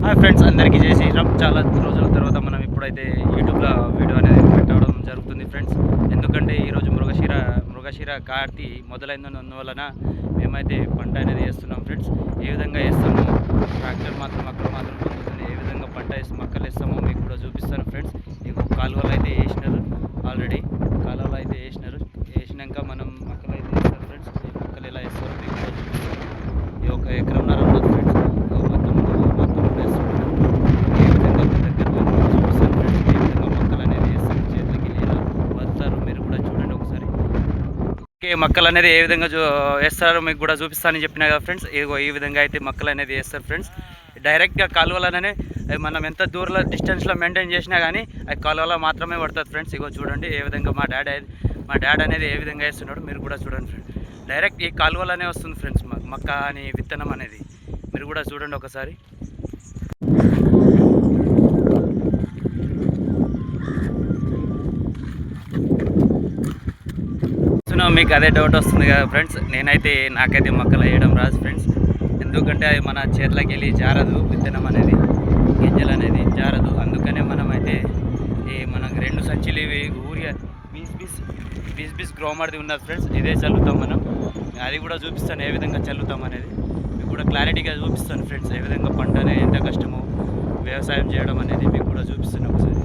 Hi friends, అందరికీ జై శ్రీరామ్. చాలా రోజుల తర్వాత మనం ఇప్పుడైతే యూట్యూబ్లో వీడియో అనేది పెట్టడం జరుగుతుంది ఫ్రెండ్స్. ఎందుకంటే ఈరోజు మృగశిర కార్తీ మొదలైనందువలన మేమైతే పంట అనేది వేస్తున్నాం ఫ్రెండ్స్. ఏ విధంగా వేస్తామో ట్రాక్టర్ మాత్రం అక్కడ మాత్రం పొందుతుంది. ఏ విధంగా పంట వేసి మొక్కలు వేస్తామో మీకు కూడా చూపిస్తాను ఫ్రెండ్స్. ఇంకో కాలువలు అయితే వేసినారు, ఆల్రెడీ కాలువలు అయితే వేసినాక మనం మొక్కలు అయితే వేస్తారు ఫ్రెండ్స్. ఈ మొక్కలు ఎలా వేస్తారో మీకు కూడా చూపిస్తాను. ఈ ఒక ఎకరంన్నర ఉన్నది ఫ్రెండ్స్. మొత్తం వేస్తున్నాడు. ఏ విధంగా మీ దగ్గర చూపిస్తాను ఫ్రెండ్స్. ఏ విధంగా మొక్కలు అనేది వేస్తారు, చేతులకి ఎలా వస్తారు మీరు కూడా చూడండి ఒకసారి. ఓకే, మొక్కలు అనేది ఏ విధంగా వేస్తారో మీకు కూడా చూపిస్తానని చెప్పినా కదా ఫ్రెండ్స్. ఇదిగో ఈ విధంగా అయితే మొక్కలు అనేది వేస్తారు ఫ్రెండ్స్. డైరెక్ట్గా కాలువలనే మనం ఎంత దూరంలో డిస్టెన్స్లో మెయింటైన్ చేసినా కానీ అది కాలువలో మాత్రమే పడుతుంది ఫ్రెండ్స్. ఇగో చూడండి ఏ విధంగా మా డాడ్ అనేది ఏ విధంగా వేస్తున్నాడు మీరు కూడా చూడండి ఫ్రెండ్స్. డైరెక్ట్ ఈ కాలువలోనే వస్తుంది ఫ్రెండ్స్ మొక్క అని విత్తనం అనేది. మీరు కూడా చూడండి ఒకసారి. మీకు అదే డౌట్ వస్తుంది కదా ఫ్రెండ్స్. నాకైతే మొక్కలు వేయడం రాదు ఫ్రెండ్స్. ఎందుకంటే అది మన చేతిలోకి వెళ్ళి జారదు, విత్తనం అనేది గింజలు అనేది జారదు. అందుకనే మనమైతే మనకు 2 సంచులు ఇవి ఊరియా బీస్ గ్రోమర్ది ఉన్నది ఫ్రెండ్స్. ఇదే చల్లుతాం మనం. అది కూడా చూపిస్తాను ఏ విధంగా చల్లుతాం అనేది. మీకు కూడా క్లారిటీగా చూపిస్తాను ఫ్రెండ్స్. ఏ విధంగా పంట అనేది ఎంత కష్టమో వ్యవసాయం చేయడం అనేది మీకు కూడా చూపిస్తాను ఒకసారి.